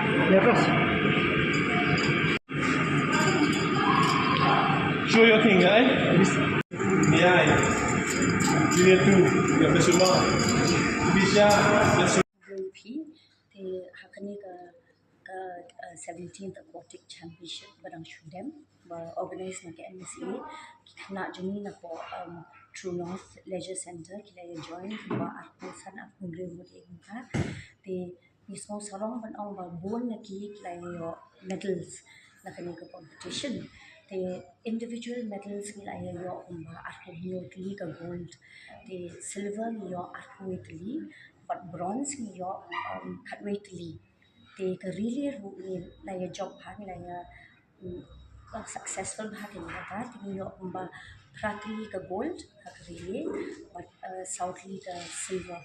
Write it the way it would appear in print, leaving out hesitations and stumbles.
Ya, terus. Show your thing, right? Yeah. Junior 2, yang bersama. Bisa, Grupi thì hakani ke 17th Aquatic Championship barang Shudem organize na ke MSA Khynnah Jngi na po True North Leisure Center kila join ba aku san aku remote ka thì mismo sarong ban ong ba buon na ki kila yo medals na kani ka competition thì individual medals kila yo ba aku tili ka gold thì silver yo aku tili but bronze yo katway thì cái really là job hàng là successful bha ke nata thì yo ba pratli ka gold ka really but southly ka silver